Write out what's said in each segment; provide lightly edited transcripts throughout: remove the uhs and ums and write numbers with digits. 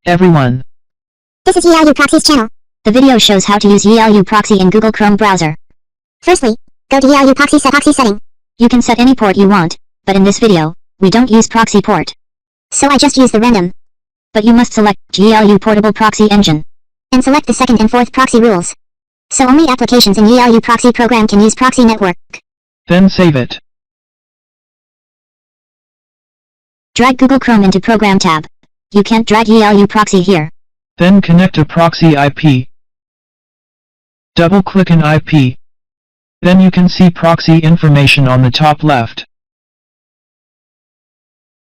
everyone. This is YiLuProxy's channel. The video shows how to use YiLuProxy in Google Chrome browser. Firstly, go to YiLuProxy setting. You can set any port you want, but in this video, we don't use proxy port. So I just use the random. But you must select YiLu Portable Proxy Engine. And select the second and fourth proxy rules. So only applications in YiLuProxy program can use proxy network. Then save it. Drag Google Chrome into Program tab. You can't drag YiLuProxy here. Then connect a proxy IP. Double-click an IP. Then you can see proxy information on the top left.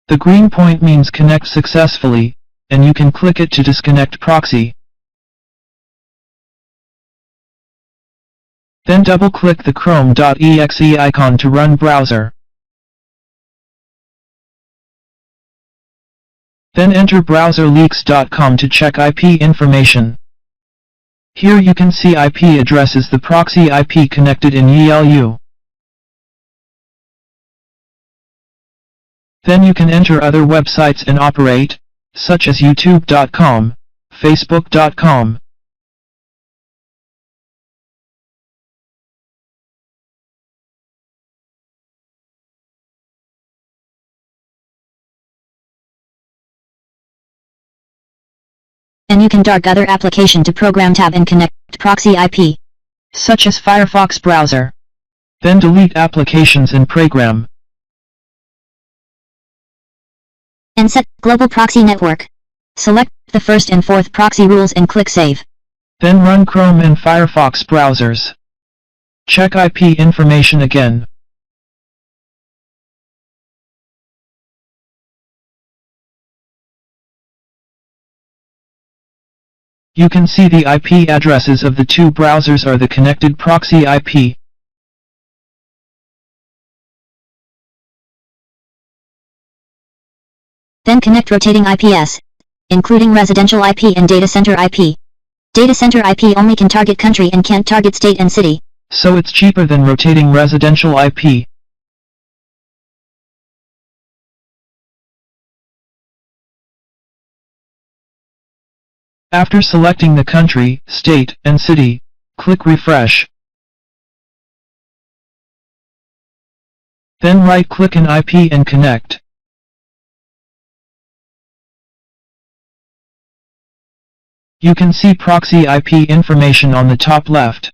The green point means connect successfully, and you can click it to disconnect proxy. Then double-click the chrome.exe icon to run browser. Then enter browserleaks.com to check IP information. Here you can see IP addresses the proxy IP connected in YiLu. Then you can enter other websites and operate, such as youtube.com, facebook.com. And you can dark other application to Program tab and connect proxy IP, such as Firefox browser. Then delete applications in program. And set Global Proxy Network. Select the first and fourth proxy rules and click Save. Then run Chrome and Firefox browsers. Check IP information again. You can see the IP addresses of the two browsers are the connected proxy IP. Then connect rotating IPs, including residential IP and data center IP. Data center IP only can target country and can't target state and city. So it's cheaper than rotating residential IP. After selecting the country, state, and city, click Refresh. Then right-click an IP and connect. You can see proxy IP information on the top left.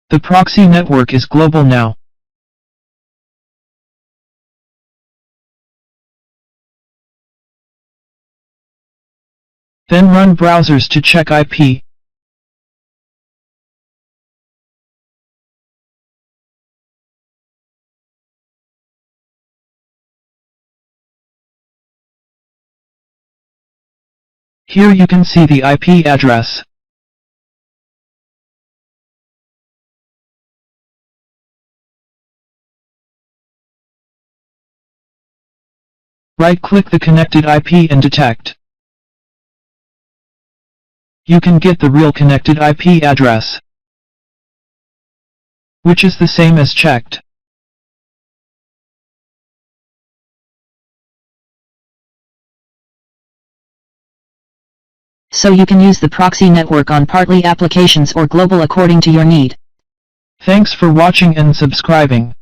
The proxy network is global now. Then run browsers to check IP. Here you can see the IP address. Right-click the connected IP and detect. You can get the real connected IP address, which is the same as checked. So you can use the proxy network on partly applications or global according to your need. Thanks for watching and subscribing.